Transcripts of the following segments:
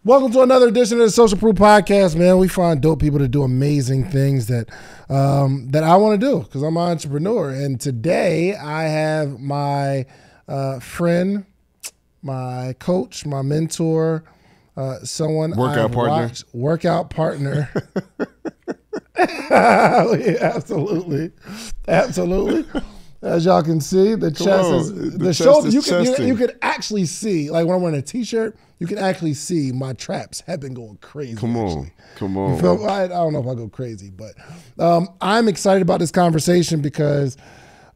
Welcome to another edition of the Social Proof Podcast, man. We find dope people to do amazing things that I want to do because I'm an entrepreneur. And today I have my friend, my coach, my mentor, someone workout partner. Workout partner. Yeah, absolutely. As y'all can see, the chest is the shoulder. You could actually see, like when I'm wearing a t-shirt, you can actually see my traps have been going crazy. Come on. I don't know if I go crazy, but I'm excited about this conversation because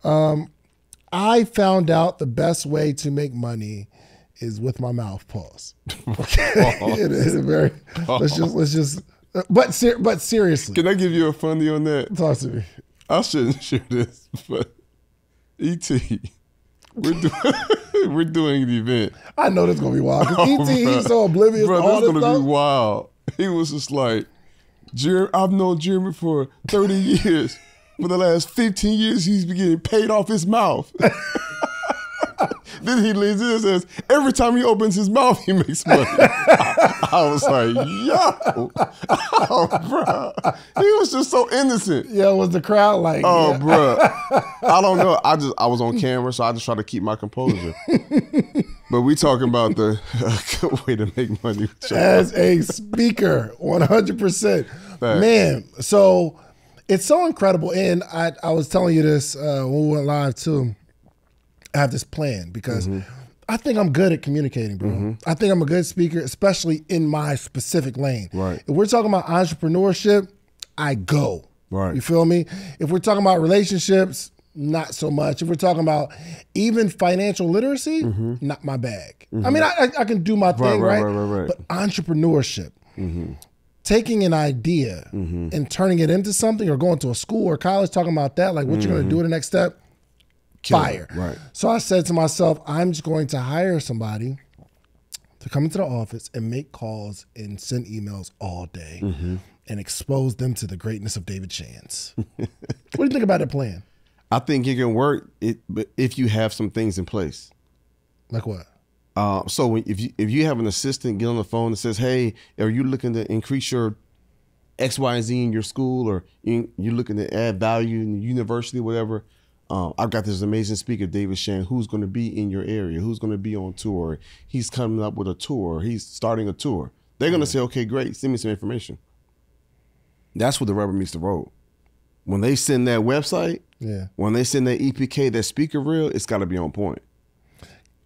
I found out the best way to make money is with my mouth. Pause. Okay, it is very. Let's just. But seriously, can I give you a funny on that? Talk to me. I shouldn't share this, but E.T., we're doing an event. I know this is gonna be wild. E.T., he's so oblivious. Bro, to all this is gonna stuff. be wild. He was just like, I've known Jeremy for 30 years. For the last 15 years, he's been getting paid off his mouth. Then he leans in and says, every time he opens his mouth, he makes money. I was like, yo, bro. He was just so innocent. Yeah, was the crowd like? Oh, yeah. bro. I don't know. I was on camera, so I just try to keep my composure. But we talking about the good way to make money. As a speaker, 100%. Man, so it's so incredible. And I was telling you this when we went live too. I have this plan because I think I'm good at communicating, bro. I think I'm a good speaker, especially in my specific lane. Right. If we're talking about entrepreneurship, I go. Right. You feel me? If we're talking about relationships, not so much. If we're talking about even financial literacy, not my bag. I mean, I can do my thing, right? But entrepreneurship, taking an idea and turning it into something, or going to a school or college, talking about that, like what you're going to do in the next step, fire. Right. So I said to myself, I'm just going to hire somebody to come into the office and make calls and send emails all day and expose them to the greatness of David Shands. What do you think about that plan? I think it can work but if you have some things in place. Like what? So if you have an assistant get on the phone and says, hey, are you looking to increase your X, Y, and Z in your school, or you're looking to add value in the university, whatever, I've got this amazing speaker, David Shan, who's going to be in your area, who's going to be on tour. He's coming up with a tour. He's starting a tour. They're going to say, okay, great, send me some information. That's where the rubber meets the road. When they send that website, when they send that EPK, that speaker reel, it's got to be on point.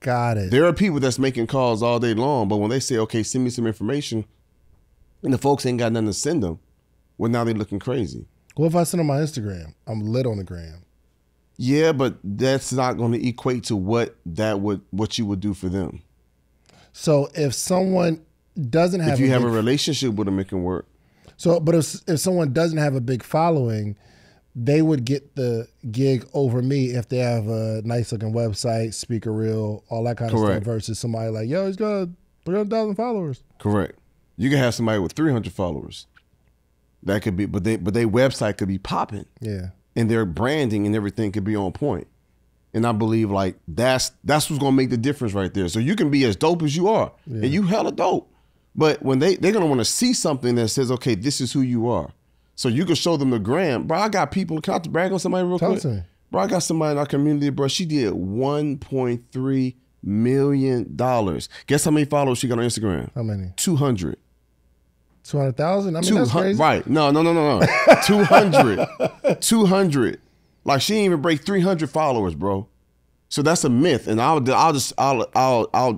Got it. There are people that's making calls all day long, but when they say, okay, send me some information, and the folks ain't got nothing to send them, well, now they're looking crazy. What if I send them my Instagram? I'm lit on the gram. Yeah, but that's not going to equate to what you would do for them. So if someone doesn't have, if you have a relationship with them, it can work. So, but if someone doesn't have a big following, they would get the gig over me if they have a nice looking website, speaker reel, all that kind of stuff, versus somebody like, yo, he's got 300,000 followers. Correct. You can have somebody with 300 followers. That could be, but their website could be popping. Yeah. And their branding and everything could be on point. And I believe like that's what's gonna make the difference right there. So you can be as dope as you are, and you hella dope. But when they're gonna want to see something that says, okay, this is who you are. So you can show them the gram. Bro, I got people, can I brag on somebody real quick? Bro, I got somebody in our community, bro. She did $1.3 million. Guess how many followers she got on Instagram? How many? 200. 200,000? I mean, that's crazy. Right. No. 200. Like she didn't even break 300 followers, bro. So that's a myth. And I'll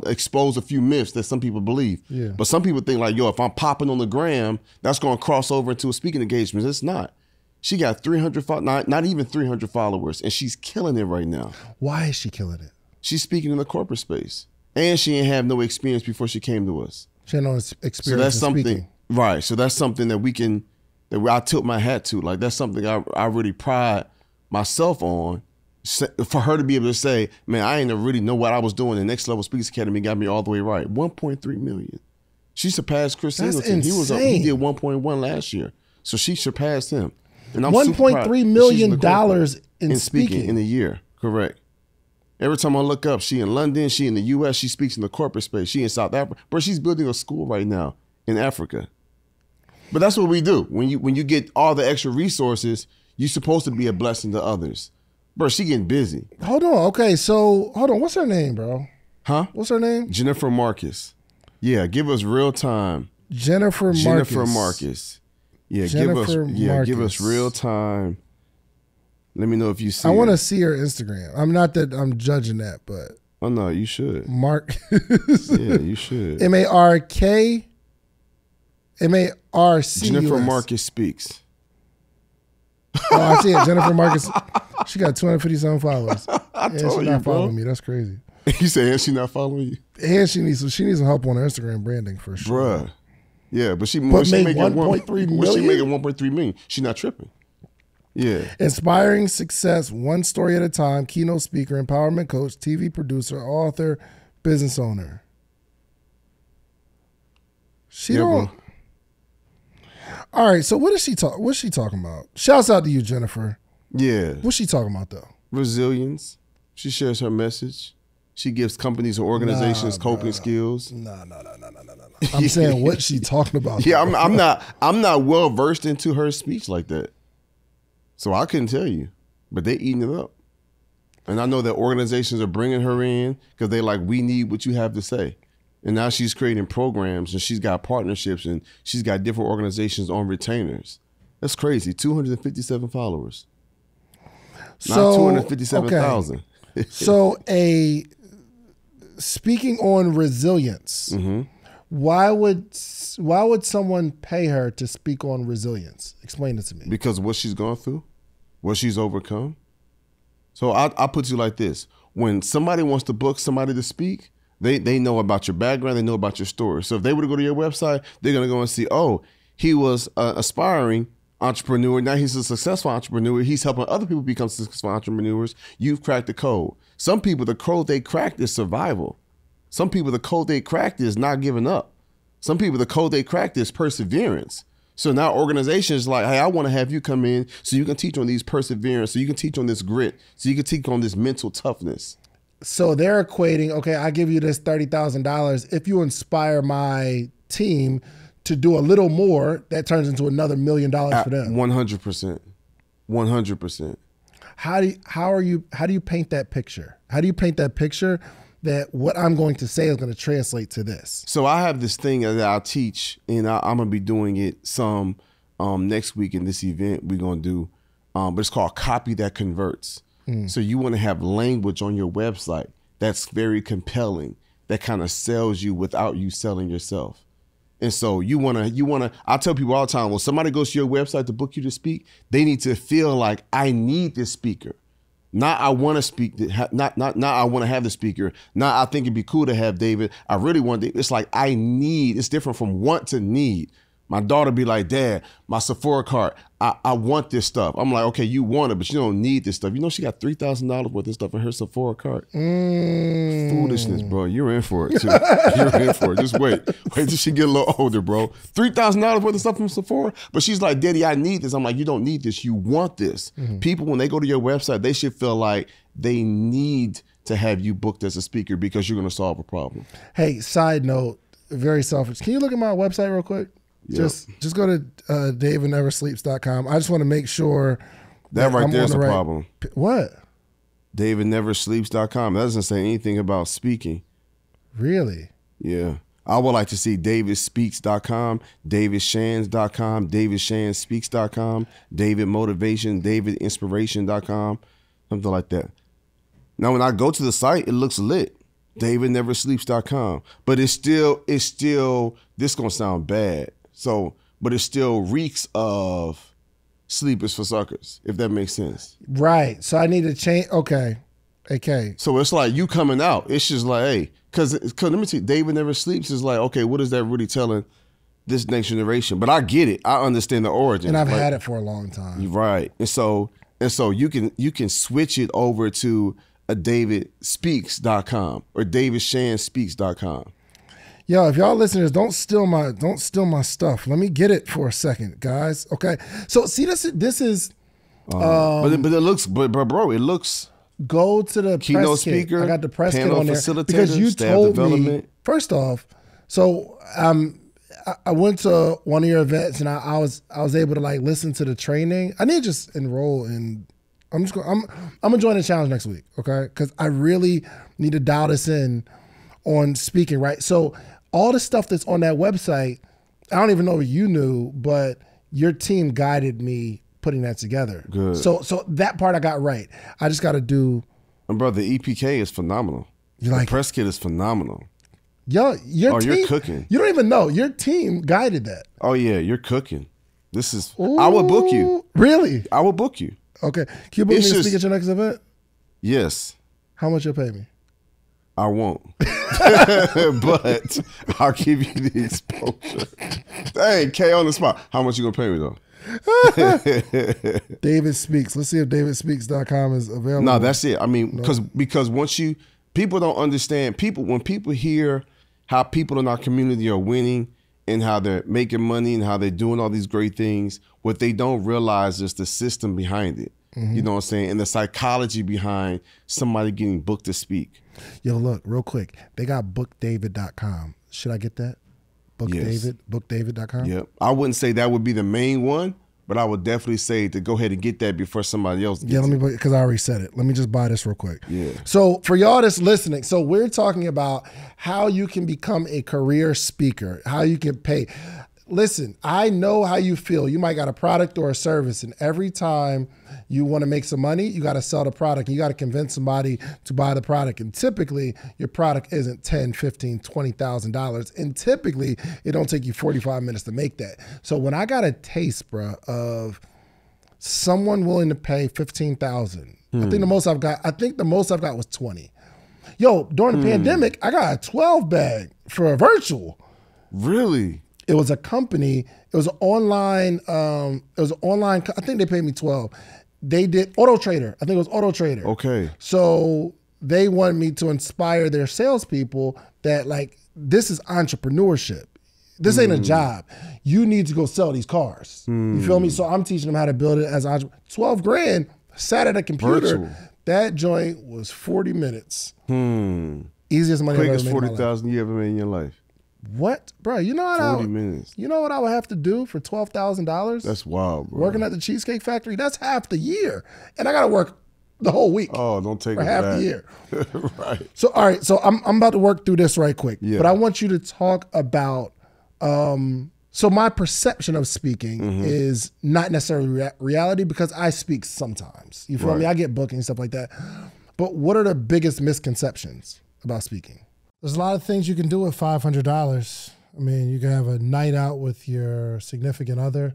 expose a few myths that some people believe. Yeah. But some people think like, yo, if I'm popping on the gram, that's going to cross over into a speaking engagement. It's not. She got 300, not even 300 followers, and she's killing it right now. Why is she killing it? She's speaking in the corporate space. And she didn't have no experience before she came to us. She had no experience so that's in something, speaking. Right. So that's something that I tilt my hat to. Like that's something I really pride myself on. For her to be able to say, man, I didn't really know what I was doing. The Next Level Speakers Academy got me all the way right. 1.3 million. She surpassed Chris Singleton. He did 1.1 last year. So she surpassed him. And I'm $1.3 million in speaking in a year. Correct. Every time I look up, she in London, she in the US, she speaks in the corporate space, she in South Africa. Bro, she's building a school right now in Africa. But that's what we do. When you get all the extra resources, you're supposed to be a blessing to others. Bro, she getting busy. Hold on. Okay, so hold on. What's her name, bro? Huh? What's her name? Jennifer Marcus. Yeah, give us real time. Jennifer Marcus. Yeah, Jennifer Marcus. Give us real time. Let me know if you see I want to see her Instagram. I'm not that I'm judging that, but oh no, you should. Mark. Yeah, you should. MARC. Jennifer Marcus speaks. Oh, I see it. Jennifer Marcus. She got 257 followers. I told she's you, not bro. following me. That's crazy. You say, and she not following you? And she needs some help on her Instagram branding for sure. Bruh. Yeah, but she made 1.3 million. When she making 1.3 million, she not tripping. Yeah. Inspiring success, one story at a time, keynote speaker, empowerment coach, TV producer, author, business owner. She don't. Bro. All right, so what's she talking about? Shouts out to you, Jennifer. Yeah. What's she talking about though? Resilience. She shares her message. She gives companies or organizations coping skills. No. I'm saying what she talking about. Yeah, I'm not well versed into her speech like that. So I couldn't tell you, but they eating it up. And I know that organizations are bringing her in because they like, we need what you have to say. And now she's creating programs and she's got partnerships and she's got different organizations on retainers. That's crazy. 257 followers. Not 257,000. Okay. So speaking on resilience, why would someone pay her to speak on resilience? Explain it to me. Because what she's gone through, what she's overcome. So I'll put you like this. When somebody wants to book somebody to speak, they know about your background, they know about your story. So if they were to go to your website, they're going to go and see, oh, he was an aspiring entrepreneur. Now he's a successful entrepreneur. He's helping other people become successful entrepreneurs. You've cracked the code. Some people, the code they cracked is survival. Some people, the code they cracked is not giving up. Some people, the code they cracked is perseverance. So now organizations like, hey, I want to have you come in so you can teach on these perseverance, so you can teach on this grit, so you can teach on this mental toughness. So they're equating, okay, I give you this $30,000. If you inspire my team to do a little more, that turns into another $1 million for them. 100%. 100%. How do you paint that picture? How do you paint that picture that what I'm going to say is going to translate to this? So I have this thing that I teach, and I'm going to be doing it some next week in this event we're going to do, but it's called Copy That Converts. So you want to have language on your website that's very compelling, that kind of sells you without you selling yourself. And so you want to, I tell people all the time, when somebody goes to your website to book you to speak, they need to feel like, I need this speaker. Not I want to speak, not I want to have the speaker. Not I think it'd be cool to have David. I really want David. It's like I need. It's different from want to need. My daughter be like, Dad, my Sephora cart, I want this stuff. I'm like, okay, you want it, but you don't need this stuff. You know she got $3,000 worth of stuff in her Sephora cart. Foolishness, bro. You're in for it, too. You're in for it. Just wait. Wait till she get a little older, bro. $3,000 worth of stuff from Sephora? But she's like, Daddy, I need this. I'm like, you don't need this. You want this. People, when they go to your website, they should feel like they need to have you booked as a speaker because you're going to solve a problem. Hey, side note, very selfish. Can you look at my website real quick? Yep. Just go to davidneversleeps.com. I just want to make sure that right there's a problem. What? davidneversleeps.com. That doesn't say anything about speaking. Really? Yeah. I would like to see davidspeaks.com, davidshans.com, davidshanspeaks.com, davidmotivation, davidinspiration.com, something like that. Now, when I go to the site, it looks lit. davidneversleeps.com. But it's still, this is going to sound bad. So, but it still reeks of sleep is for suckers, if that makes sense. Right. So I need to change. Okay. So it's like you coming out. It's just like, hey, because let me tell you, David Never Sleeps is like, okay, what is that really telling this next generation? But I get it. I understand the origin. And I've had it for a long time. Right. And so you can switch it over to a davidspeaks.com or davidshanspeaks.com. Yo, if y'all listeners, don't steal my stuff. Let me get it for a second, guys. Okay. So see, this is but it looks, but bro, it looks go to the keynote press kit. speaker. I got the press kit panel on there facilitator, because you staff told development. me. First off, so I went to one of your events and I was able to like listen to the training. I need to just enroll in. I'm gonna join the challenge next week, okay? Because I really need to dial this in on speaking, right? So all the stuff that's on that website, I don't even know if you knew, but your team guided me putting that together. Good. So that part I got right. I just got to do. And bro, the EPK is phenomenal. The press kit is phenomenal. Your team, you're cooking. You don't even know. Your team guided that. Oh yeah, you're cooking. This is. Ooh, I will book you. Really? I will book you. Okay. Can you book me to speak at your next event? Yes. How much you'll pay me? I won't. But I'll give you the exposure. Dang, K on the spot. How much you gonna pay me though? David Speaks. Let's see if davidspeaks.com is available. No, that's it. I mean, because once people don't understand, when people hear how people in our community are winning and how they're making money and how they're doing all these great things, what they don't realize is the system behind it. Mm-hmm. You know what I'm saying? And the psychology behind somebody getting booked to speak. Yo, look, real quick. They got bookdavid.com. Should I get that? Bookdavid.com? Yep. I wouldn't say that would be the main one, but I would definitely say to go ahead and get that before somebody else gets it. Because I already said it. Let me just buy this real quick. Yeah. So for y'all that's listening, so we're talking about how you can become a career speaker, how you can pay. Listen, I know how you feel. You might got a product or a service, and every time you want to make some money, you got to sell the product. You got to convince somebody to buy the product. And typically, your product isn't $10,000, $15,000, $20,000. And typically, it don't take you 45 minutes to make that. So when I got a taste, bro, of someone willing to pay $15,000, I think the most I've got was 20. Yo, during the pandemic, I got a 12 bag for a virtual. Really? It was a company. It was an online. I think they paid me 12. They did Auto Trader. I think it was Auto Trader. Okay. So they wanted me to inspire their salespeople that like this is entrepreneurship. This ain't a job. You need to go sell these cars. You feel me? So I'm teaching them how to build it as entrepreneur. 12 grand sat at a computer. Virtual. That joint was 40 minutes. Easiest money I've ever made in my life. $40,000 you ever made in your life. What, bro? You know what? 40 minutes. You know what I would have to do for $12,000? That's wild, bro. Working at the Cheesecake Factory. That's half the year, and I got to work the whole week. Oh, don't take for it half back. the year. Right. So, all right. So I'm about to work through this right quick, Yeah. but I want you to talk about. So my perception of speaking is not necessarily reality because I speak sometimes. You feel me? I get bookings, stuff like that. But what are the biggest misconceptions about speaking? There's a lot of things you can do with $500. I mean, you can have a night out with your significant other.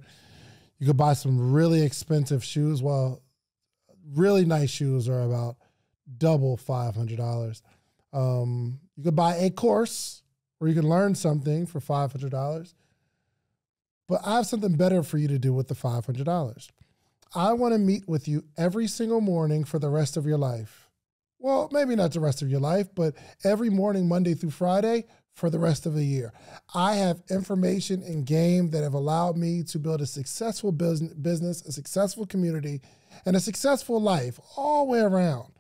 You could buy some really expensive shoes. Well, really nice shoes are about double $500. You could buy a course where you can learn something for $500. But I have something better for you to do with the $500. I want to meet with you every single morning for the rest of your life. Well, maybe not the rest of your life, but every morning, Monday through Friday, for the rest of the year. I have information and game that have allowed me to build a successful business, a successful community, and a successful life all the way around.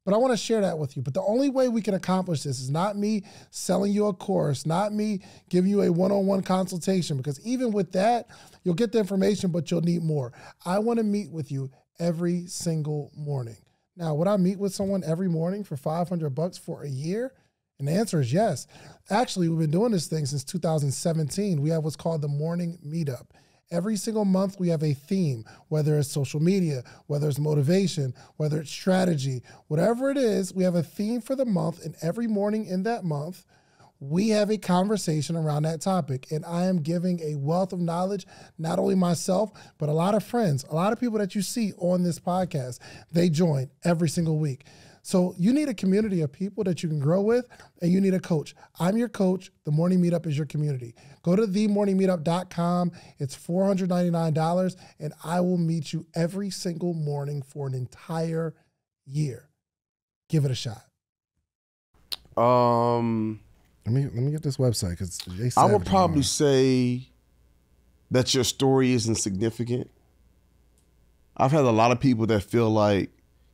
But I want to share that with you. But the only way we can accomplish this is not me selling you a course, not me giving you a one-on-one consultation, because even with that, you'll get the information, but you'll need more. I want to meet with you every single morning. Now, would I meet with someone every morning for $500 for a year? And the answer is yes. Actually, we've been doing this thing since 2017. We have what's called the Morning Meetup. Every single month, we have a theme, whether it's social media, whether it's motivation, whether it's strategy, whatever it is, we have a theme for the month. And every morning in that month, we have a conversation around that topic. And I am giving a wealth of knowledge, not only myself, but a lot of friends, a lot of people that you see on this podcast, they join every single week. So you need a community of people that you can grow with, and you need a coach. I'm your coach. The Morning Meetup is your community. Go to themorningmeetup.com. It's $499, and I will meet you every single morning for an entire year. Give it a shot. Let me get this website because I would probably say that your story isn't significant. I've had a lot of people that feel like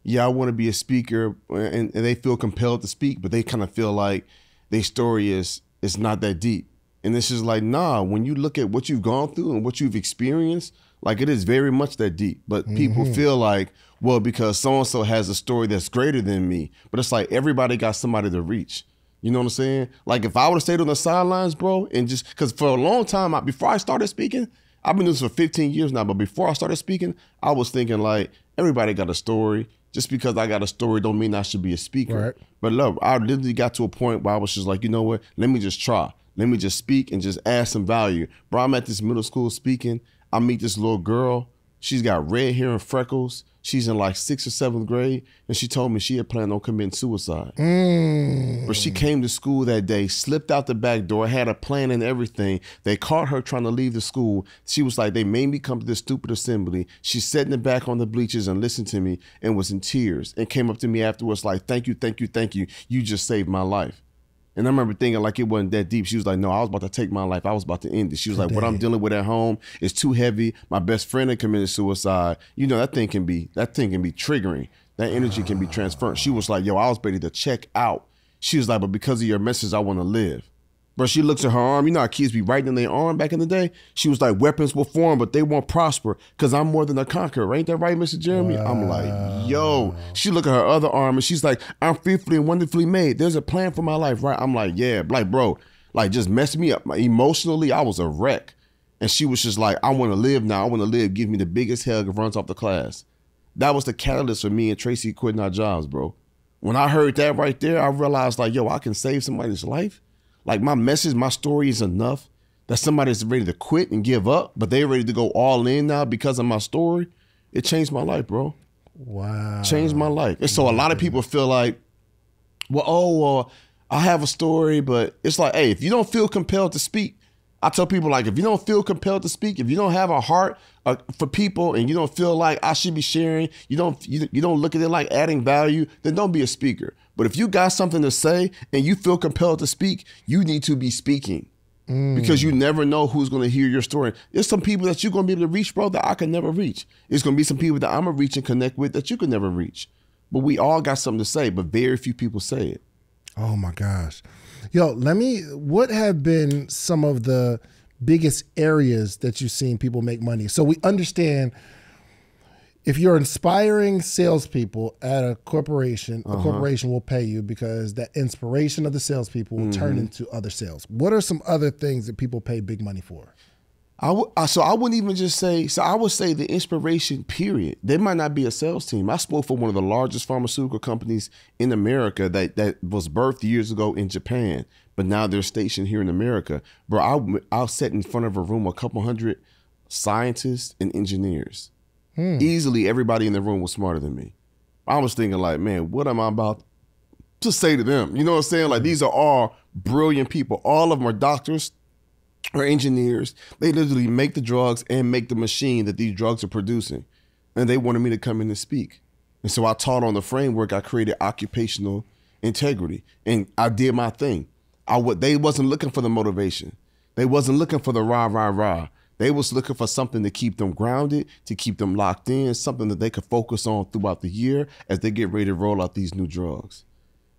yeah, I want to be a speaker, and they feel compelled to speak, but they kind of feel like their story is not that deep. And it's just like, nah, when you look at what you've gone through and what you've experienced, like it is very much that deep. But people feel like, well, because so-and-so has a story that's greater than me. But it's like everybody got somebody to reach. You know what I'm saying? Like if I would have stayed on the sidelines, bro, and just, because for a long time, before I started speaking, I've been doing this for 15 years now, but before I started speaking, I was thinking like, everybody got a story. Just because I got a story don't mean I should be a speaker. Right. But look, I literally got to a point where I was just like, you know what? Let me just try. Let me just speak and just add some value. Bro, I'm at this middle school speaking. I meet this little girl. She's got red hair and freckles. She's in like 6th or 7th grade. And she told me she had planned on committing suicide. But she came to school that day, slipped out the back door, had a plan and everything. They caught her trying to leave the school. She was like, they made me come to this stupid assembly. She sat in the back on the bleachers and listened to me and was in tears and came up to me afterwards like, thank you, thank you, thank you. You just saved my life. And I remember thinking like it wasn't that deep. She was like, no, I was about to take my life. I was about to end it. She was like, what I'm dealing with at home is too heavy. My best friend had committed suicide. You know, that thing can be triggering. That energy can be transferred. She was like, yo, I was ready to check out. She was like, but because of your message, I want to live. But she looks at her arm. You know how kids be writing in their arm back in the day? She was like, weapons will form, but they won't prosper because I'm more than a conqueror. Ain't that right, Mr. Jeremy? Wow. I'm like, yo. She look at her other arm and she's like, I'm fearfully and wonderfully made. There's a plan for my life, right? I'm like, yeah. Like, bro, like just messed me up. Emotionally, I was a wreck. And she was just like, I want to live now. I want to live. Give me the biggest hug and runs off the class. That was the catalyst for me and Tracy quitting our jobs, bro. When I heard that right there, I realized like, yo, I can save somebody's life. Like my message, my story is enough that somebody's ready to quit and give up, but they're ready to go all in now because of my story. It changed my life, bro. Wow. Changed my life. And so a lot of people feel like, well, I have a story, but it's like, hey, if you don't feel compelled to speak, I tell people like, if you don't feel compelled to speak, if you don't have a heart for people and you don't feel like I should be sharing, you don't look at it like adding value, then don't be a speaker. But if you got something to say and you feel compelled to speak, you need to be speaking because you never know who's going to hear your story. There's some people that you're going to be able to reach, bro, that I can never reach. It's going to be some people that I'm going to reach and connect with that you can never reach. But we all got something to say, but very few people say it. Oh my gosh. Yo, what have been some of the biggest areas that you've seen people make money? So we understand if you're inspiring salespeople at a corporation, a corporation will pay you because that inspiration of the salespeople will turn into other sales. What are some other things that people pay big money for? So I wouldn't even just say, so I would say the inspiration period. There might not be a sales team. I spoke for one of the largest pharmaceutical companies in America that was birthed years ago in Japan, but now they're stationed here in America. Bro, I'll sit in front of a room, a couple hundred scientists and engineers. Easily everybody in the room was smarter than me. I was thinking like, man, what am I about to say to them? You know what I'm saying? Like these are all brilliant people. All of them are doctors or engineers. They literally make the drugs and make the machine that these drugs are producing. And they wanted me to come in and speak. And so I taught on the framework. I created occupational integrity and I did my thing. They wasn't looking for the motivation. They wasn't looking for the rah, rah, rah. They was looking for something to keep them grounded, to keep them locked in, something that they could focus on throughout the year as they get ready to roll out these new drugs.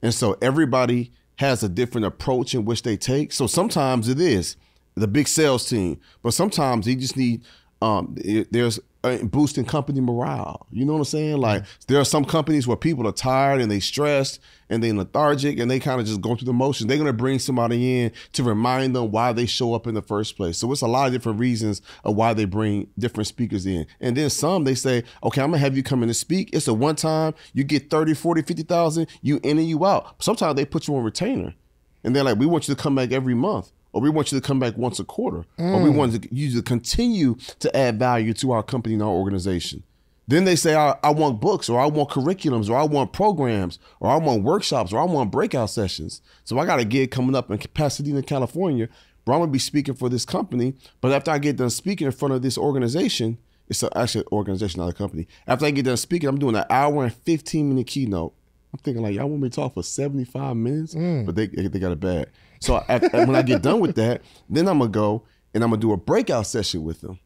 And so everybody has a different approach in which they take. So sometimes it is the big sales team, but sometimes they just need, there's boosting company morale. You know what I'm saying? Like there are some companies where people are tired and they stressed and they lethargic and they kind of just go through the motions. They're going to bring somebody in to remind them why they show up in the first place. So it's a lot of different reasons of why they bring different speakers in. And then some, they say, okay, I'm gonna have you come in and speak. It's a one time, you get 30, 40, 50,000, you in and you out. Sometimes they put you on retainer and they're like, we want you to come back every month. Or we want you to come back once a quarter. Or we want you to continue to add value to our company and our organization. Then they say, I want books, or I want curriculums, or I want programs, or I want workshops, or I want breakout sessions. So I got a gig coming up in Pasadena, California, where I'm gonna be speaking for this company. But after I get done speaking in front of this organization, it's actually an organization, not a company. After I get done speaking, I'm doing an hour and 15-minute keynote. I'm thinking like, y'all want me to talk for 75 minutes? But they got it bad. So when I get done with that, then I'm gonna go and I'm gonna do a breakout session with them.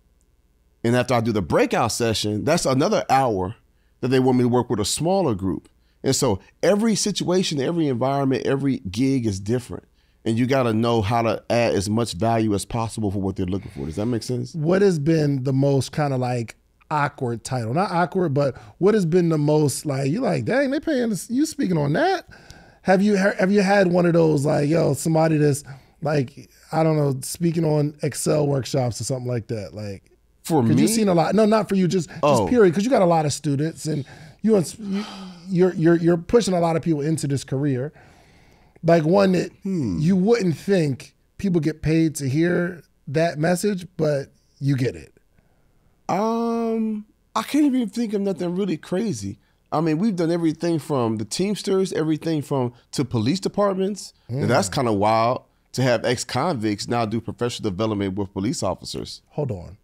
And after I do the breakout session, that's another hour that they want me to work with a smaller group. And so every situation, every environment, every gig is different. And you got to know how to add as much value as possible for what they're looking for. Does that make sense? What has been the most kind of like awkward title? Not awkward, but what has been the most like, you like, dang, they paying this, you speaking on that? Have you had one of those like, yo, somebody that's like, I don't know, speaking on Excel workshops or something like that? Like, for me, you've seen a lot. No, not for you, just period. Because you got a lot of students and you're pushing a lot of people into this career. Like one that you wouldn't think people get paid to hear that message, but you get it. I can't even think of nothing really crazy. I mean, we've done everything from the Teamsters, everything to police departments. And that's kind of wild to have ex-convicts now do professional development with police officers. Hold on.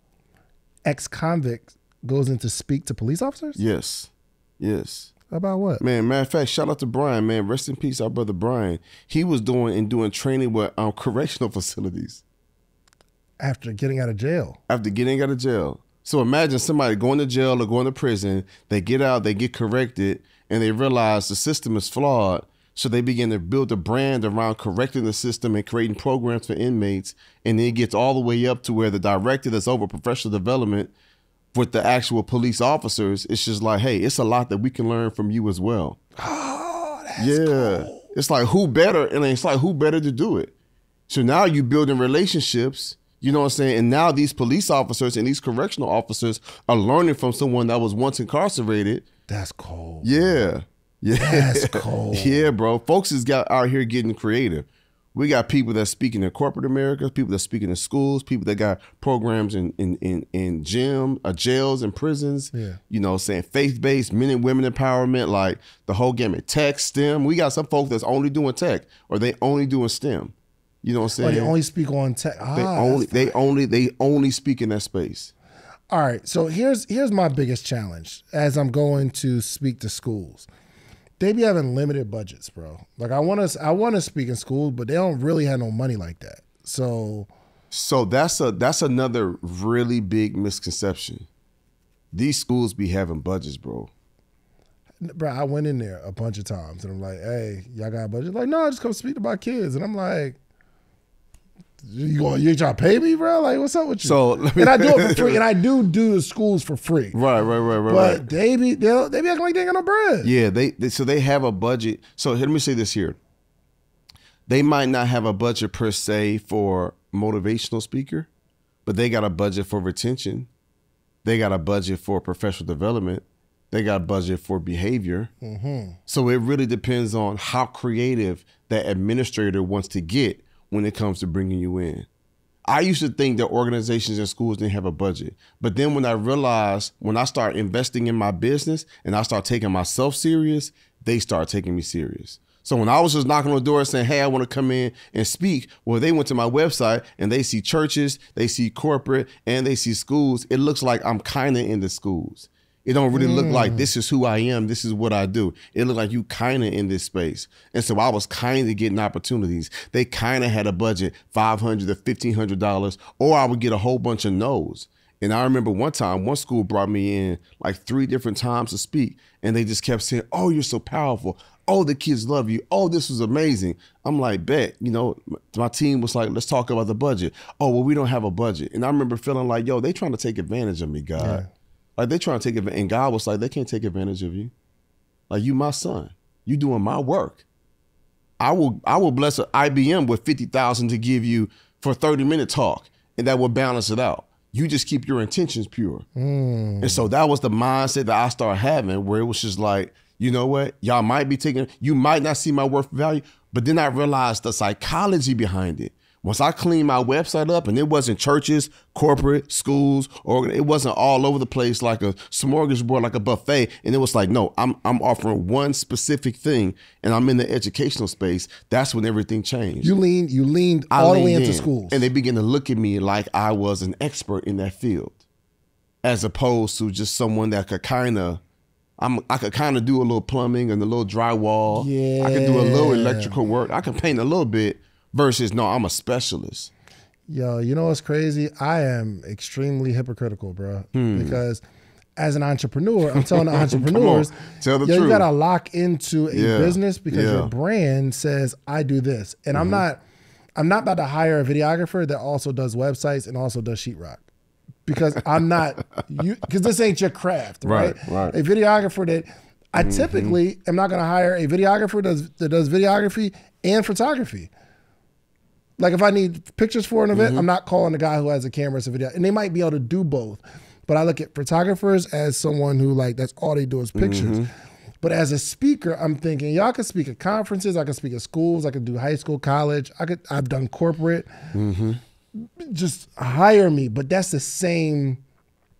Ex-convict goes in to speak to police officers? Yes. Yes. About what? Man, matter of fact, shout out to Brian, man. Rest in peace, our brother Brian. He was doing training with correctional facilities. After getting out of jail. After getting out of jail. So imagine somebody going to jail or going to prison, they get out, they get corrected, and they realize the system is flawed. So they begin to build a brand around correcting the system and creating programs for inmates. And then it gets all the way up to where the director that's over professional development with the actual police officers, it's just like, hey, it's a lot that we can learn from you as well. Oh, that's cool. It's like, who better? And it's like, who better to do it? So now you building relationships, you know what I'm saying? And now these police officers and these correctional officers are learning from someone that was once incarcerated. That's cool. Yeah. Yeah. That's cool. Yeah, bro. Folks is out here getting creative. We got people that's speaking in corporate America, people that's speaking in schools, people that got programs in jails and prisons. Yeah. You know, saying faith-based, men and women empowerment, like the whole gamut. Tech, STEM. We got some folks that's only doing tech or they only doing STEM. You know what I'm saying? Or they only speak on tech. They only speak in that space. All right. So here's my biggest challenge as I'm going to speak to schools. They be having limited budgets, bro. Like I want to speak in schools, but they don't really have no money like that. So that's another really big misconception. These schools be having budgets, bro. Bro, I went in there a bunch of times and I'm like, hey, y'all got a budget? Like, no, just come speak to my kids. And I'm like, you trying to pay me, bro? Like, what's up with you? And I do it for free, and I do the schools for free. Right. But they be acting like they ain't got no bread. Yeah, they have a budget. So let me say this here: they might not have a budget per se for motivational speaker, but they got a budget for retention. They got a budget for professional development. They got a budget for behavior. Mm-hmm. So it really depends on how creative that administrator wants to get when it comes to bringing you in. I used to think that organizations and schools didn't have a budget. But then when I start investing in my business and I start taking myself serious, they start taking me serious. So when I was just knocking on the door saying, hey, I want to come in and speak, well, they went to my website and they see churches, they see corporate, and they see schools. It looks like I'm kind of in the schools. It don't really look like this is who I am. This is what I do. It looked like you kind of in this space. And so I was kind of getting opportunities. They kind of had a budget, $500 to $1,500, or I would get a whole bunch of no's. And I remember one time, one school brought me in like 3 different times to speak. And they just kept saying, oh, you're so powerful. Oh, the kids love you. Oh, this was amazing. I'm like, bet, you know, my team was like, let's talk about the budget. Oh, well, we don't have a budget. And I remember feeling like, yo, they trying to take advantage of me, God. Yeah. Like they trying to take advantage, and God was like, they can't take advantage of you. Like you my son, you doing my work. I will bless an IBM with $50,000 to give you for a 30-minute talk, and that will balance it out. You just keep your intentions pure. And so that was the mindset that I started having, where it was just like, you know what, y'all might be you might not see my worth value, but then I realized the psychology behind it. Once I cleaned my website up and it wasn't churches, corporate, schools, or it wasn't all over the place like a smorgasbord, like a buffet. And it was like, no, I'm offering one specific thing and I'm in the educational space. That's when everything changed. You leaned all the way into schools. And they began to look at me like I was an expert in that field, as opposed to just someone that could kind of, I could kind of do a little plumbing and a little drywall. Yeah. I could do a little electrical work. I could paint a little bit. Versus, no, I'm a specialist. Yo, you know what's crazy? I am extremely hypocritical, bro. Because as an entrepreneur, I'm telling the entrepreneurs, tell the you truth. got to lock into a business because your brand says, I do this. And I'm not about to hire a videographer that also does websites and also does sheetrock. Because I'm not, because this ain't your craft, right? Right. A videographer that, I typically am not going to hire a videographer that does videography and photography. Like if I need pictures for an event, I'm not calling the guy who has a camera as a video. And they might be able to do both. But I look at photographers as someone who like, that's all they do is pictures. But as a speaker, I'm thinking, y'all can speak at conferences, I can speak at schools, I can do high school, college, I've done corporate. Just hire me. But that's the same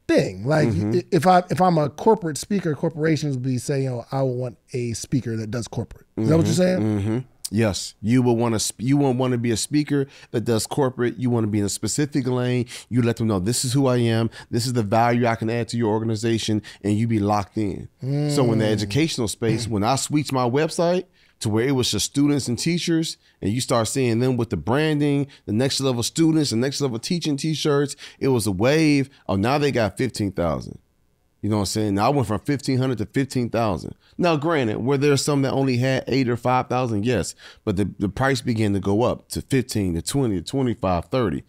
thing. Like if I'm a corporate speaker, corporations would be saying, I want a speaker that does corporate. Is that what you're saying? Yes, you will want to be a speaker that does corporate. You want to be in a specific lane. You let them know this is who I am. This is the value I can add to your organization, and you be locked in. So in the educational space, when I switched my website to where it was just students and teachers, and you start seeing them with the branding, the next level students, the next level teaching t-shirts, it was a wave. Oh, now they got 15,000. You know what I'm saying? Now I went from 1,500 to 15,000. Now, granted, were there some that only had 8 or 5,000? Yes. But the price began to go up to 15, to 20, to 25, 30.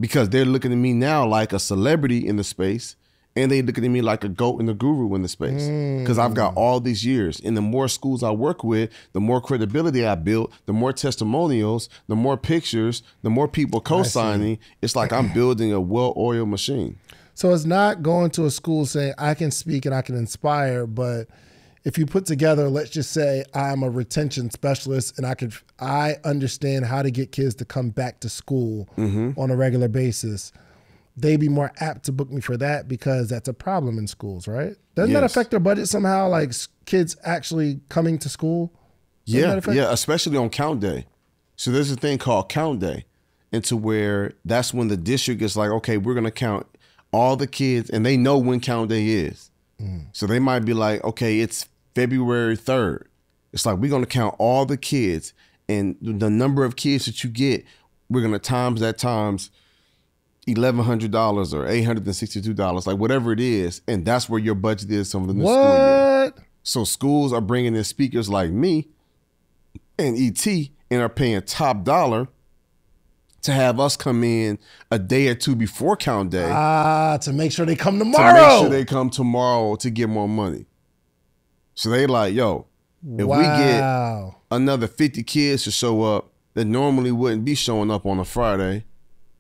Because they're looking at me now like a celebrity in the space. And they looking at me like a goat and a guru in the space. Because I've got all these years. And the more schools I work with, the more credibility I built, the more testimonials, the more pictures, the more people co-signing. It's like I'm building a well-oiled machine. So it's not going to a school saying, I can speak and I can inspire, but if you put together, let's just say I'm a retention specialist and I understand how to get kids to come back to school on a regular basis, they'd be more apt to book me for that because that's a problem in schools, right? Doesn't that affect their budget somehow, like kids actually coming to school? Yeah, especially on count day. So there's a thing called count day, and to where that's when the district is like, okay, we're going to count all the kids, and they know when count day is. So they might be like, okay, it's February 3rd. It's like, we're going to count all the kids, and the number of kids that you get, we're going to times that times $1,100 or $862, like whatever it is. And that's where your budget is from the new school year. So schools are bringing in speakers like me and ET and are paying top dollar to have us come in a day or two before count day. To make sure they come tomorrow. To make sure they come tomorrow to get more money. So they like, yo, if we get another 50 kids to show up that normally wouldn't be showing up on a Friday,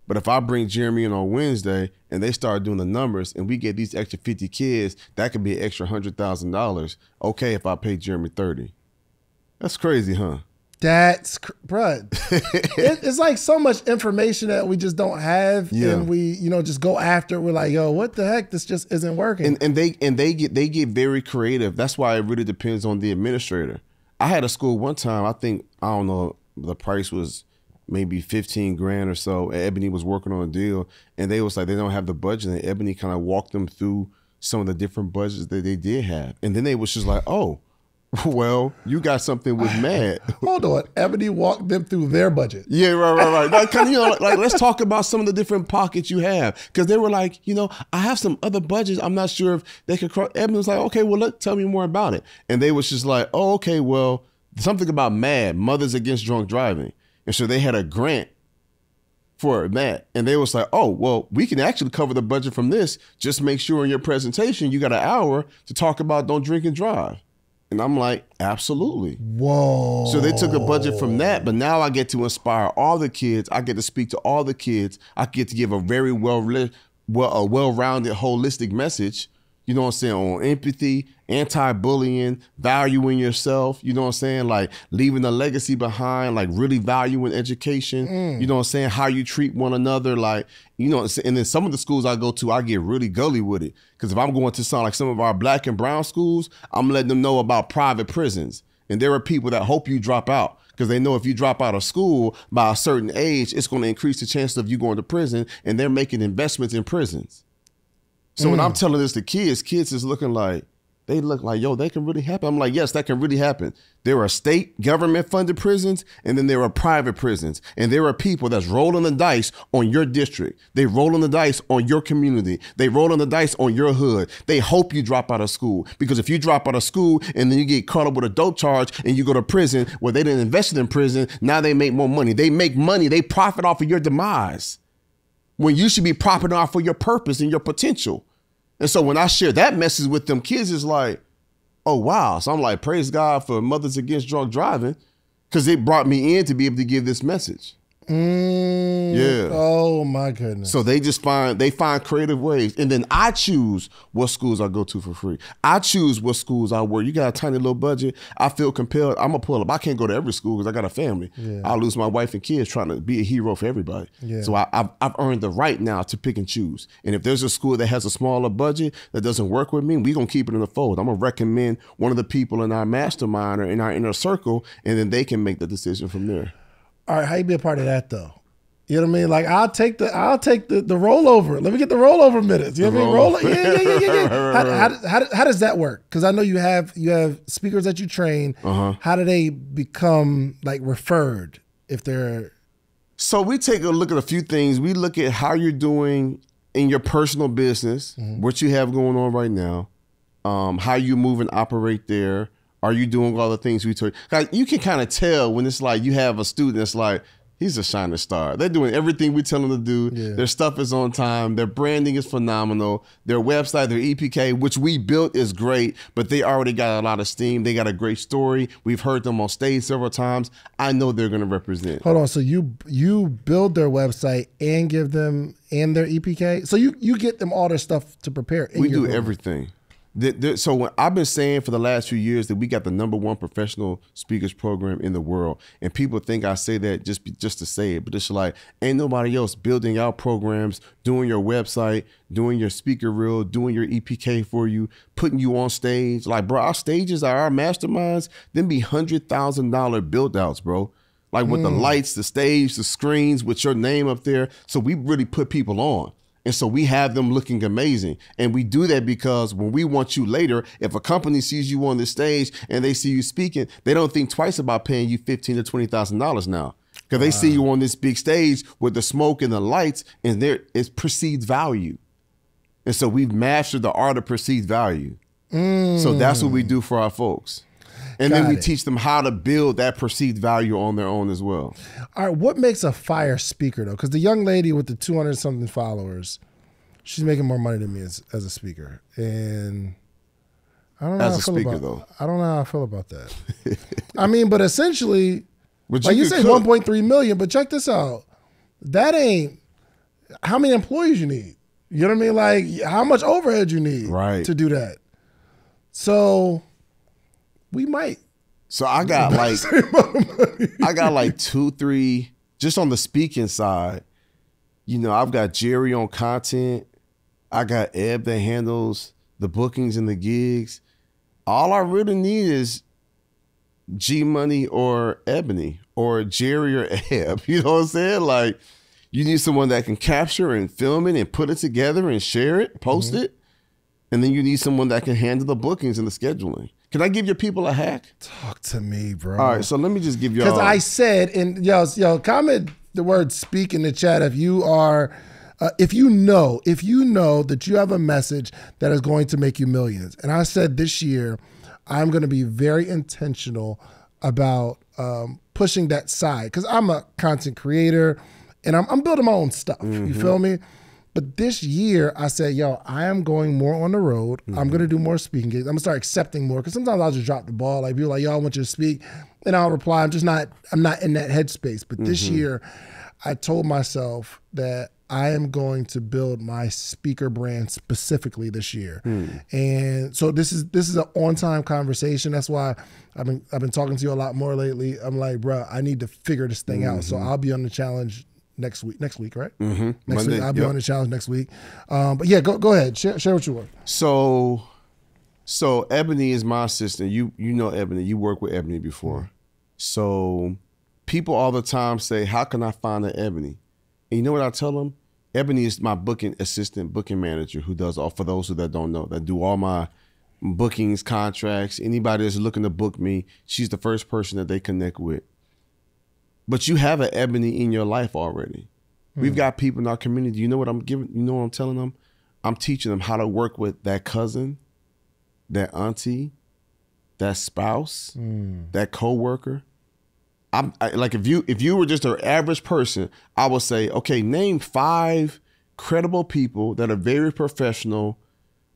but if I bring Jeremy in on Wednesday and they start doing the numbers and we get these extra 50 kids, that could be an extra $100,000. Okay, if I pay Jeremy 30. That's crazy, huh? That's, bruh, it's like so much information that we just don't have, and we, just go after it. We're like, yo, what the heck? This just isn't working. And they get very creative. That's why it really depends on the administrator. I had a school one time. I don't know, the price was maybe 15 grand or so. Ebony was working on a deal, and they was like, they don't have the budget. And Ebony kind of walked them through some of the different budgets that they did have, and then they was just like, oh, well, you got something with Mad. Hold on. Ebony walked them through their budget. Yeah, right. Like, kind of, like let's talk about some of the different pockets you have. Because they were like, I have some other budgets. I'm not sure if they could cross. Ebony was like, okay, well, tell me more about it. And they was just like, oh, okay, well, something about MAD, Mothers Against Drunk Driving. And so they had a grant for MAD. And they was like, oh, well, we can actually cover the budget from this. Just make sure in your presentation you got an hour to talk about don't drink and drive. And I'm like, absolutely. Whoa. So they took a budget from that, but now I get to inspire all the kids. I get to speak to all the kids. I get to give a very well-rounded, holistic message, you know what I'm saying, on empathy, anti-bullying, valuing yourself, you know what I'm saying, like leaving a legacy behind, like really valuing education, you know what I'm saying, how you treat one another, like, and then some of the schools I go to, I get really gully with it. Because if I'm going to some of our black and brown schools, I'm letting them know about private prisons. And there are people that hope you drop out because they know if you drop out of school by a certain age, it's going to increase the chances of you going to prison, and they're making investments in prisons. So when I'm telling this to kids is looking like, They look like, yo, that can really happen. I'm like, yes, that can really happen. There are state government funded prisons, and then there are private prisons. And there are people that's rolling the dice on your district. They rolling the dice on your community. They rolling the dice on your hood. They hope you drop out of school, because if you drop out of school and then you get caught up with a dope charge and you go to prison where they didn't invest in prison, now they make more money. They make money. They profit off of your demise when you should be profiting off of your purpose and your potential. And so when I share that message with them kids, it's like, oh, wow. So I'm like, praise God for Mothers Against Drunk Driving, because it brought me in to be able to give this message. Yeah. Oh my goodness. So they find creative ways. And then I choose what schools I go to for free. I choose what schools I work. You got a tiny little budget. I feel compelled. I'm gonna pull up. I can't go to every school because I got a family. Yeah. I'll lose my wife and kids trying to be a hero for everybody. Yeah. So I've earned the right now to pick and choose. And if there's a school that has a smaller budget that doesn't work with me, we're gonna keep it in the fold. I'm gonna recommend one of the people in our mastermind or in our inner circle, and then they can make the decision from there. All right, how you be a part of that though? You know what I mean? Like I'll take the rollover. Let me get the rollover minutes. You know what I mean? Yeah. How does that work? Because I know you have speakers that you train. How do they become like referred if they're? So we take a look at a few things. We look at how you're doing in your personal business, what you have going on right now, how you move and operate there. Are you doing all the things we told you? Like, you can kind of tell when it's like you have a student that's like, he's a shining star. They're doing everything we tell them to do. Yeah. Their stuff is on time. Their branding is phenomenal. Their website, their EPK, which we built, is great, but they already got a lot of steam. They got a great story. We've heard them on stage several times. I know they're going to represent. Hold on. So you build their website and give them and their EPK? So you get them all their stuff to prepare? We do everything. So when I've been saying for the last few years that we got the #1 professional speakers program in the world, and people think I say that just to say it, but it's like, ain't nobody else building out programs, doing your website, doing your speaker reel, doing your EPK for you, putting you on stage. Like, bro, our stages, our masterminds, them be $100,000 build outs, bro. Like with the lights, the stage, the screens, with your name up there. So we really put people on. And so we have them looking amazing. And we do that because when we want you later, if a company sees you on the stage and they see you speaking, they don't think twice about paying you $15,000 to $20,000 now. Because they see you on this big stage with the smoke and the lights, and there is perceived value. And so we've mastered the art of perceived value. So that's what we do for our folks. And then we teach them how to build that perceived value on their own as well. All right, what makes a fire speaker though? Because the young lady with the 200-something followers, she's making more money than me as a speaker, and I don't know how I feel about. I don't know how I feel about that. I mean, but essentially, like you say, 1.3 million. But check this out. That ain't how many employees you need. You know what I mean? Like how much overhead you need to do that. So. We might. So I got like 2, 3, just on the speaking side. You know, I've got Jerry on content. I got Eb that handles the bookings and the gigs. All I really need is G Money or Ebony or Jerry or Eb. You know what I'm saying? Like, you need someone that can capture and film it and put it together and share it, post it. And then you need someone that can handle the bookings and the scheduling. Can I give your people a hack? Talk to me, bro. All right, so let me just give you. Because I said, and yo, comment the word "speak" in the chat if you are, if you know that you have a message that is going to make you millions. And I said this year, I'm going to be very intentional about pushing that side because I'm a content creator and I'm building my own stuff. You feel me? But this year, I said, yo, I am going more on the road. I'm going to do more speaking gigs. I'm going to start accepting more because sometimes I'll just drop the ball. Like, people are like, yo, I want you to speak. And I'll reply, I'm not in that headspace. But this year, I told myself that I am going to build my speaker brand specifically this year. And so this is an on-time conversation. That's why I've been talking to you a lot more lately. I'm like, bro, I need to figure this thing out. So I'll be on the challenge next week, right? Next Monday, week. I'll be on the challenge next week. But yeah, go ahead. Share what you want. So Ebony is my assistant. You know Ebony. You worked with Ebony before. So people all the time say, how can I find an Ebony? And you know what I tell them? Ebony is my booking assistant, booking manager who does all, for those that don't know, that do all my bookings, contracts, anybody that's looking to book me, she's the first person that they connect with. But you have an Ebony in your life already. We've got people in our community. You know what I'm giving? You know what I'm telling them? I'm teaching them how to work with that cousin, that auntie, that spouse, that coworker. Like if you were just an average person, I would say, okay, name 5 credible people that are very professional,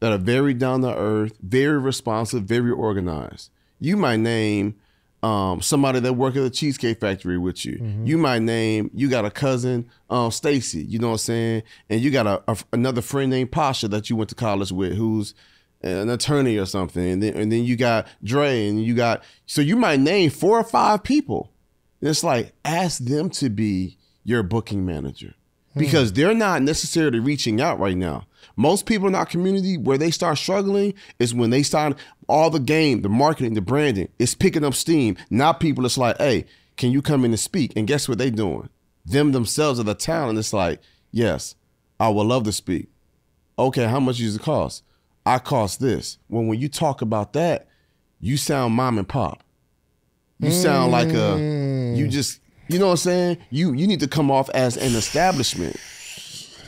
that are very down to earth, very responsive, very organized. You might name somebody that work at the Cheesecake Factory with you. You might name, you got a cousin, Stacy, you know what I'm saying? And you got another friend named Pasha that you went to college with who's an attorney or something. And then you got Dre, and so you might name 4 or 5 people. And it's like, ask them to be your booking manager because they're not necessarily reaching out right now. Most people in our community, where they start struggling is when they start all the game, the marketing, the branding, it's picking up steam. Now people, it's like, hey, can you come in and speak? And guess what they doing? Them themselves are the talent. It's like, yes, I would love to speak. Okay, how much does it cost? I cost this. When you talk about that, you sound mom and pop. You sound like you know what I'm saying? You need to come off as an establishment.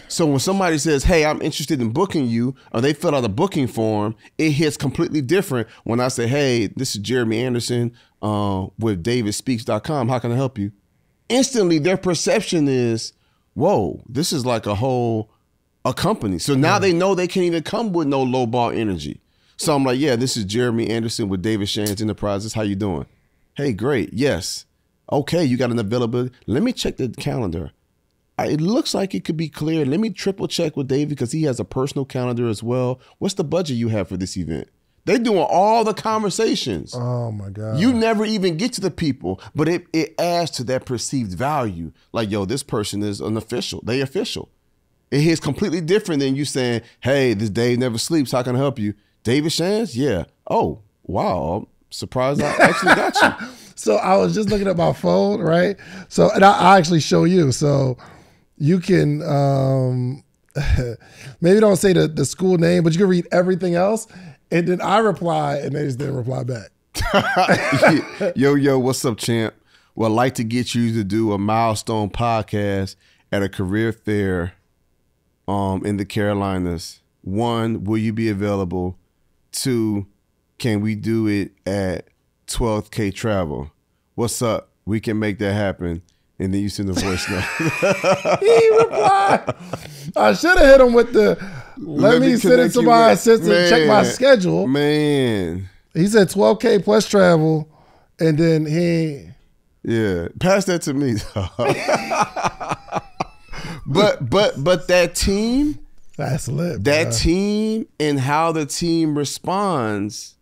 So when somebody says, hey, I'm interested in booking you, or they fill out a booking form, it hits completely different when I say, hey, this is Jeremy Anderson with davidspeaks.com. How can I help you? Instantly, their perception is, whoa, this is like a company. So now they know they can't even come with no lowball energy. So I'm like, yeah, this is Jeremy Anderson with David Shands Enterprises. How you doing? Hey, great. Yes. Okay, you got an availability. Let me check the calendar. It looks like it could be clear. Let me triple check with David because he has a personal calendar as well. What's the budget you have for this event? They're doing all the conversations. Oh my God. You never even get to the people, but it adds to that perceived value. Like, yo, this person is an official. They official. It is completely different than you saying, hey, this Dave never sleeps. How can I help you? David Shands? Yeah. Oh, wow. I'm surprised I actually got you. So I was just looking at my phone, right? So, and I'll actually show you. So you can, maybe don't say the school name, but you can read everything else. And then I reply, and they just didn't reply back. Yo, what's up, champ? Well, I'd like to get you to do a milestone podcast at a career fair in the Carolinas. 1, will you be available? 2, can we do it at 12th K Travel? What's up? We can make that happen. And then you send a voice note. He replied. I should have hit him with the, let me send it to my assistant, check my schedule. Man. He said 12K plus travel. And then yeah, pass that to me. But that team. That's lit. That team and how the team responds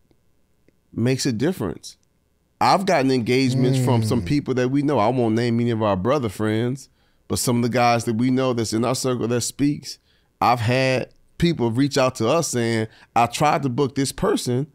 makes a difference. I've gotten engagements from some people that we know. I won't name any of our brother friends, but some of the guys that we know that's in our circle that speaks. I've had people reach out to us saying, I tried to book this person,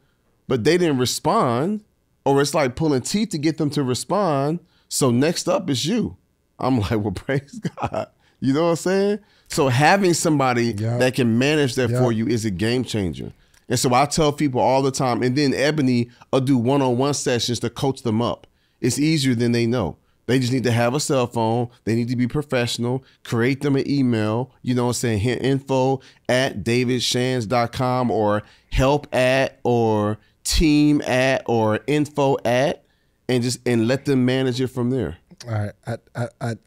but they didn't respond, or it's like pulling teeth to get them to respond. So next up is you. I'm like, well, praise God. You know what I'm saying? So having somebody that can manage that for you is a game changer. And so I tell people all the time, and then Ebony will do one-on-one sessions to coach them up. It's easier than they know. They just need to have a cell phone. They need to be professional. Create them an email, you know what I'm saying, hit info@davidshands.com or help at or team at or info at, and let them manage it from there. All right.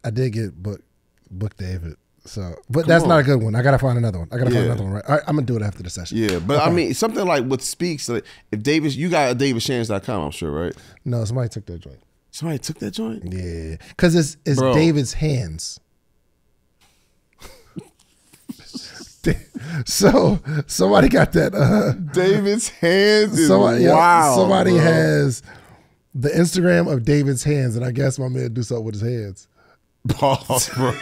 I did get book David. So, but that's not a good one. I gotta find another one. Right? All right, I'm gonna do it after the session. Yeah, but I mean, something like with Speaks, like if David, you got a davidshands.com, I'm sure, right? No, somebody took that joint. Somebody took that joint? Yeah, because it's David's hands. So somebody got that. David's hands is somebody, wow. Somebody has the Instagram of David's hands, and I guess my man do something with his hands. Pause, bro.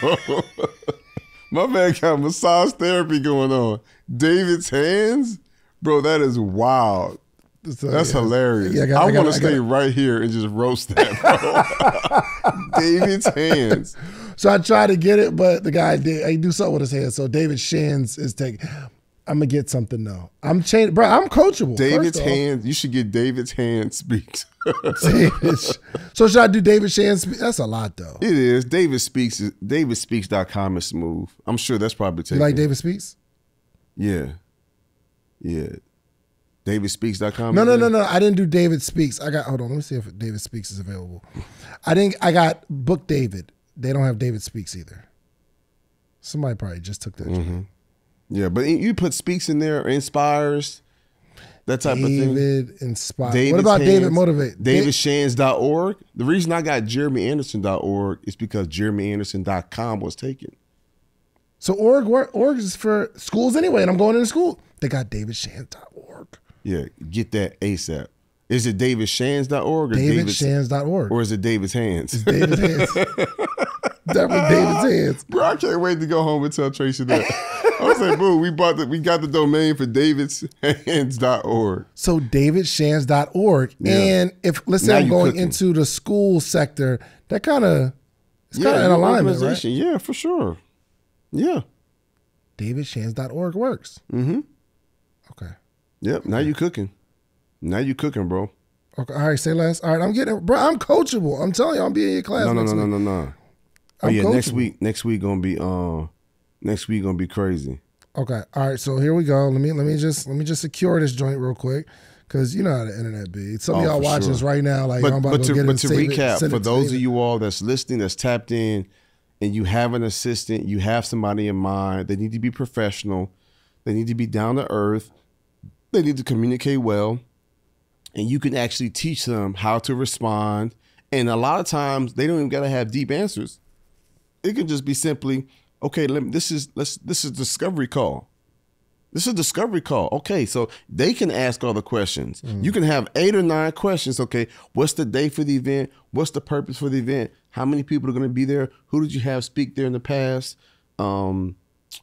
My man got massage therapy going on. David's hands? Bro, that is wild. So, that's hilarious. Yeah, I want to stay right here and just roast that, bro. David's hands. So I tried to get it, but the guy did. He do something with his hands. So David Shands is taking. I'm gonna get something though. I'm changing, bro. I'm coachable. David's Hands. You should get David's Hand Speaks. So should I do David Shan Speaks? That's a lot though. It is. David Speaks. DavidSpeaks.com is smooth. I'm sure that's probably taken. You like David Speaks? Yeah. Yeah. DavidSpeaks.com. No. I didn't do David Speaks. Hold on. Let me see if David Speaks is available. I got Book David. They don't have David Speaks either. Somebody probably just took that. Mm-hmm. Yeah, but you put Speaks in there, or Inspires, that type of thing. David Inspires. What about David Motivate? DavidShans.org. The reason I got JeremyAnderson.org is because JeremyAnderson.com was taken. So org is for schools anyway, and I'm going into school. They got DavidShans.org. Yeah, get that ASAP. Is it DavidShans.org or DavidShans.org? Or is it David's Hands? It's David's Hands. Definitely David's Hands. Bro, I can't wait to go home and tell Tracy that. I was like, boo, we got the domain for davidshands.org. So davidshans.org. Yeah. And if, let's say I'm going into the school sector, that kind of, it's kind of an alignment, right? Yeah, for sure. Yeah. davidshans.org works. Mm-hmm. Okay. Yep, now you cooking. Now you cooking, bro. Okay, all right, say less. All right, I'm coachable. I'm telling you, I'll be in your class. No. Oh yeah, coachable. next week gonna be crazy. Okay, all right. So here we go. Let me just secure this joint real quick, because you know how the internet be. Some of y'all watching this right now, like I'm about to get it. But to recap, for those of you all that's listening, that's tapped in, and you have an assistant, you have somebody in mind. They need to be professional. They need to be down to earth. They need to communicate well, and you can actually teach them how to respond. And a lot of times, they don't even gotta have deep answers. It could just be simply, okay, this is discovery call. This is a discovery call. Okay, so they can ask all the questions. You can have 8 or 9 questions. Okay, what's the date for the event? What's the purpose for the event? How many people are going to be there? Who did you have speak there in the past?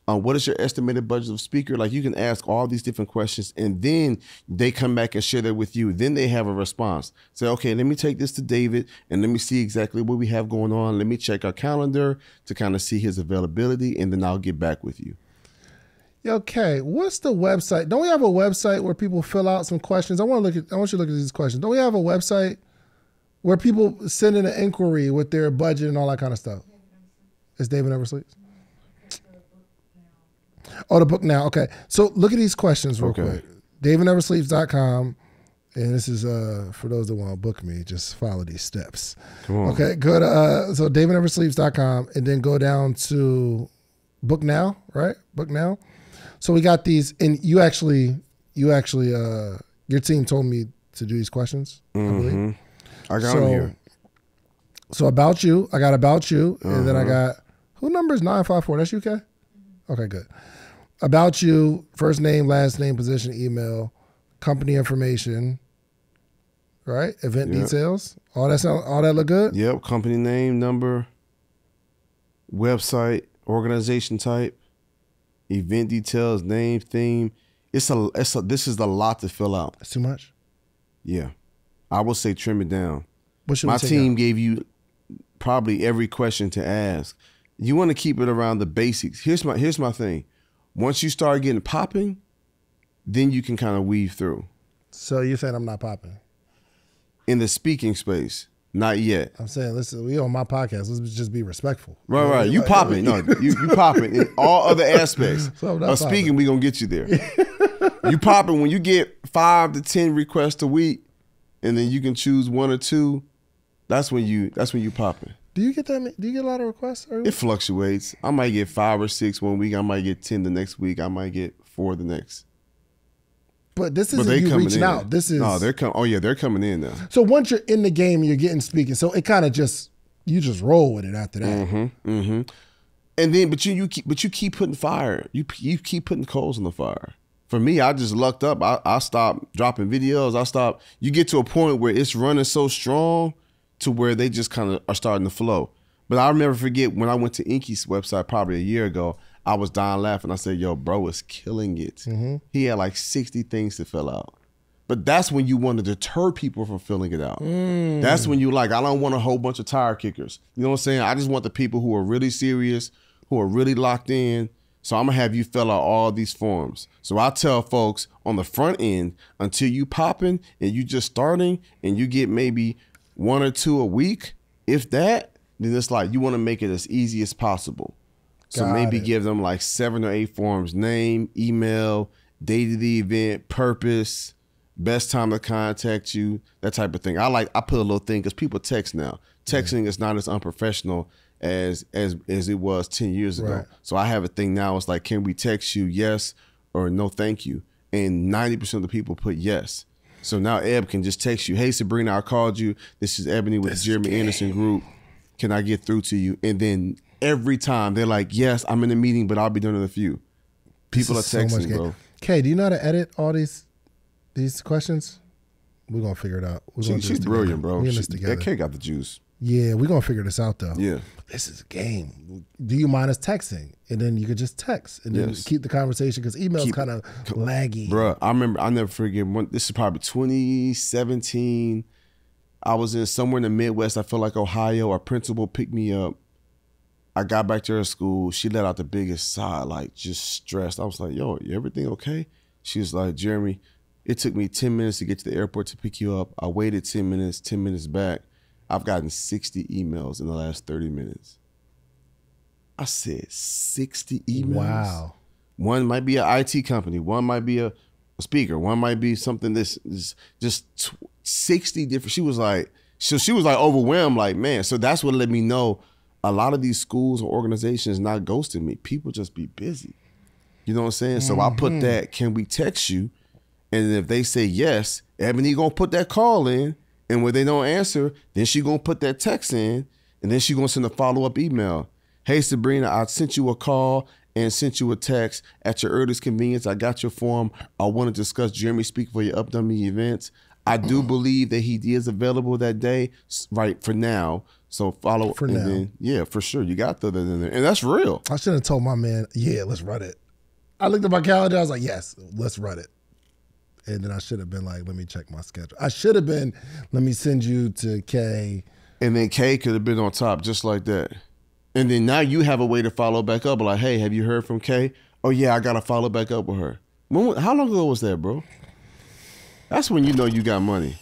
What is your estimated budget of speaker? Like, you can ask all these different questions, and then they come back and share that with you. Then they have a response. Say, okay, let me take this to David and let me see exactly what we have going on. Let me check our calendar to kind of see his availability, and then I'll get back with you. Okay, what's the website? Don't we have a website where people fill out some questions? I want you to look at these questions. Don't we have a website where people send in an inquiry with their budget and all that kind of stuff? Is David Never Sleeps? Oh, the book now. Okay. So look at these questions real quick. DavidNeverSleeps.com. And this is for those that want to book me, just follow these steps. Come on. Okay, go to so DavidNeverSleeps.com and then go down to Book Now, right? Book Now. So we got these, and you actually your team told me to do these questions, I believe. I got them here. So about you, I got about you, and then I got, who number is 954? That's you, okay? Okay, good. About you, first name, last name, position, email, company information, right? Event details. All that look good? Yep. Company name, number, website, organization type, event details, name, theme. This is a lot to fill out. That's too much? Yeah. I would say trim it down. My team gave you probably every question to ask. You want to keep it around the basics. Here's my thing. Once you start getting popping, then you can kind of weave through. So you're saying I'm not popping? In the speaking space, not yet. I'm saying, listen, we on my podcast. Let's just be respectful. Right. You popping. No, you popping in all other aspects of speaking. We gonna get you there. You popping when you get 5 to 10 requests a week, and then you can choose 1 or 2. That's when you popping. Do you get that? Do you get a lot of requests? It fluctuates. I might get 5 or 6 one week. I might get 10 the next week. I might get 4 the next. But this isn't you reaching out. This is they're coming. Oh yeah, they're coming in now. So once you're in the game, you're getting speaking. So it kind of you just roll with it after that. And then, but you keep putting fire. You keep putting coals in the fire. For me, I just lucked up. I stopped dropping videos. You get to a point where it's running so strong to where they just kind of are starting to flow. But I'll never forget when I went to Inky's website probably a year ago, I was dying laughing. I said, yo, bro is killing it. He had like 60 things to fill out. But that's when you want to deter people from filling it out. That's when you I don't want a whole bunch of tire kickers. You know what I'm saying? I just want the people who are really serious, who are really locked in, So I'm gonna have you fill out all these forms. So I tell folks on the front end, until you popping and you just starting and you get maybe 1 or 2 a week, if that, then it's like you want to make it as easy as possible. So maybe give them like 7 or 8 forms: name, email, date of the event, purpose, best time to contact you, that type of thing. I put a little thing because people text now. Texting is not as unprofessional as it was 10 years ago. Right. So I have a thing now. It's like, can we text you yes or no thank you? And 90% of the people put yes. So now Eb can just text you, hey Sabrina, I called you. This is Ebony with the Jeremy Anderson Group. Can I get through to you? And then every time they're like, yes, I'm in a meeting, but I'll be done in a few. People are texting, so bro. Kay, do you know how to edit all these questions? We're going to figure it out. She's brilliant, bro. That Kay got the juice. Yeah, we're going to figure this out, though. Yeah. This is a game. Do you mind us texting? And then you could just text and then keep the conversation because email's kind of laggy. Bro, I'll never forget. This is probably 2017. I was somewhere in the Midwest. I feel like Ohio. Our principal picked me up. I got back to her school. She let out the biggest sigh, like just stressed. I was like, yo, everything okay? She was like, Jeremy, it took me 10 minutes to get to the airport to pick you up. I waited 10 minutes back. I've gotten 60 emails in the last 30 minutes. I said 60 emails? Wow. One might be an IT company. One might be a speaker. One might be something this just 60 different. She was like overwhelmed, like, man. So that's what let me know a lot of these schools or organizations not ghosting me. People just be busy. You know what I'm saying? So I put that, can we text you? And if they say yes, Ebony gonna put that call in. And when they don't answer, then she gonna put that text in. And then she gonna send a follow-up email. Hey, Sabrina, I sent you a call and sent you a text. At your earliest convenience, I got your form. I want to discuss Jeremy speak for your upcoming events. I do believe that he is available that day, right, for now. So follow for now. Then, yeah, for sure. You got that in there. And that's real. I should have told my man, yeah, let's run it. I looked at my calendar. I was like, yes, let's run it. And then I should have been like, let me check my schedule. I should have been, let me send you to Kay. And then Kay could have been on top just like that. And then now you have a way to follow back up. Like, hey, have you heard from Kay? Oh, yeah, I got to follow back up with her. How long ago was that, bro? That's when you know you got money.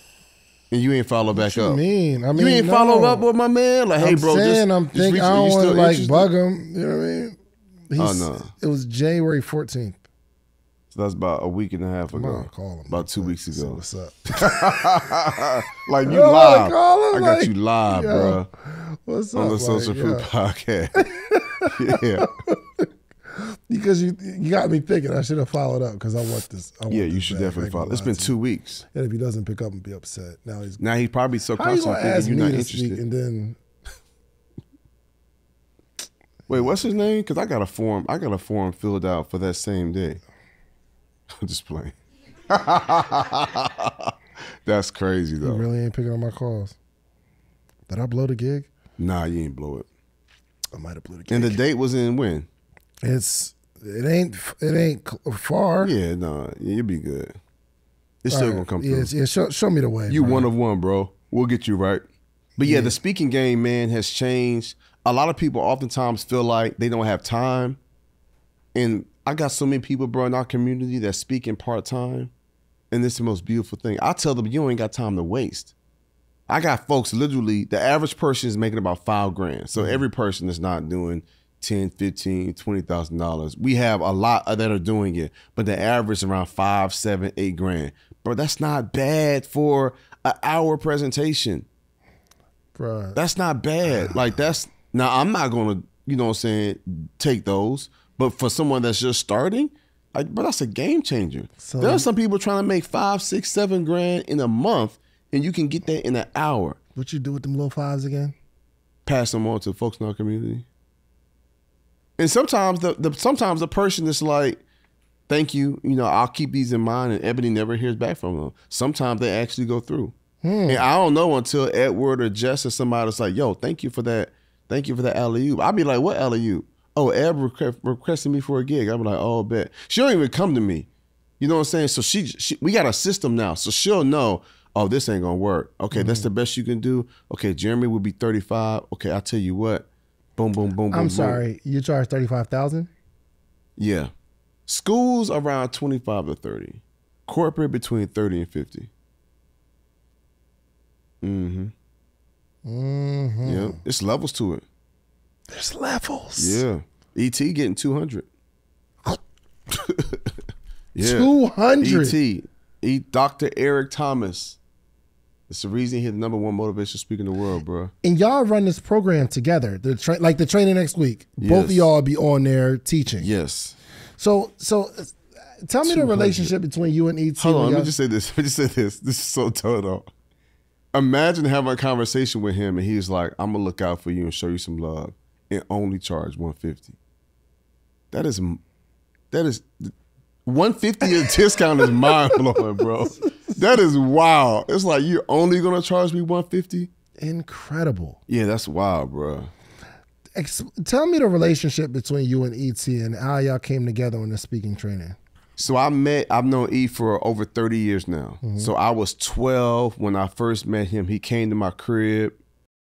And you ain't follow back up. What you mean? You ain't follow up with my man? Like, hey, bro, I don't want to like bug him. You know what I mean? No. It was January 14th. So that's about a week and a half ago. Call him. About 2 weeks ago. What's up? Like you live. I got you live, bro. What's up? On the Social Proof Podcast. Yeah. Because you got me thinking I should have followed up because I want this. You should definitely follow. It's been 2 weeks. And if he doesn't pick up and be upset. Now he's probably so constantly thinking you're not interested. And then wait, what's his name? Because I got a form filled out for that same day. I'm just playing. That's crazy though. You really ain't picking up my calls. Did I blow the gig? Nah, you ain't blow it. I might have blew the gig. And the date was in when? It ain't far. Yeah, no, you'll be good. It's still gonna come through. Yeah, show me the way. You one of one, bro. We'll get you right. But yeah, the speaking game, man, has changed. A lot of people oftentimes feel like they don't have time. And I got so many people, bro, in our community that speaking part-time. And it's the most beautiful thing. I tell them, you ain't got time to waste. I got folks, literally, the average person is making about $5,000. So every person is not doing $10,000, $15,000, $20,000. We have a lot that are doing it, but the average is around $5,000, $7,000, $8,000. Bro, that's not bad for an hour presentation. Bro. That's not bad. Like now I'm not gonna, you know what I'm saying, take those. But for someone that's just starting, but that's a game changer. So, there are some people trying to make $5,000, $6,000, $7,000 in a month, and you can get that in an hour. What you do with them little fives again? Pass them on to folks in our community. And sometimes the person is like, thank you, I'll keep these in mind, and Ebony never hears back from them. Sometimes they actually go through. And I don't know until Edward or Jess or somebody's like, yo, thank you for that alley-oop. I'll be like, what alley-oop? Oh, Eb requested me for a gig. I'm like, oh, bet. She don't even come to me. You know what I'm saying? So we got a system now. So she'll know, oh, this ain't going to work. Okay, that's the best you can do. Okay, Jeremy will be 35. Okay, I'll tell you what. Boom, boom, boom, boom, I'm sorry. You charge $35,000? Yeah. Schools around 25 to 30. Corporate between 30 and 50. Mm-hmm. Mm-hmm. Yeah. It's levels to it. There's levels. Yeah. ET getting 200. Yeah. 200. Dr. Eric Thomas. It's the reason he's the #1 motivational speaker in the world, bro. And y'all run this program together. Like the training next week. Yes. Both of y'all be on there teaching. Yes. So tell me the relationship between you and ET. Hold on, let me just say this. This is so total. Imagine having a conversation with him and he's like, I'm gonna look out for you and show you some love and only charge $150. That is 150 a discount is mind blowing, bro. That is wild. It's like you're only gonna charge me $150? Incredible. Yeah, that's wild, bro. Tell me the relationship between you and ET and how y'all came together on the speaking training. So I've known E for over 30 years now. Mm-hmm. So I was 12 when I first met him. He came to my crib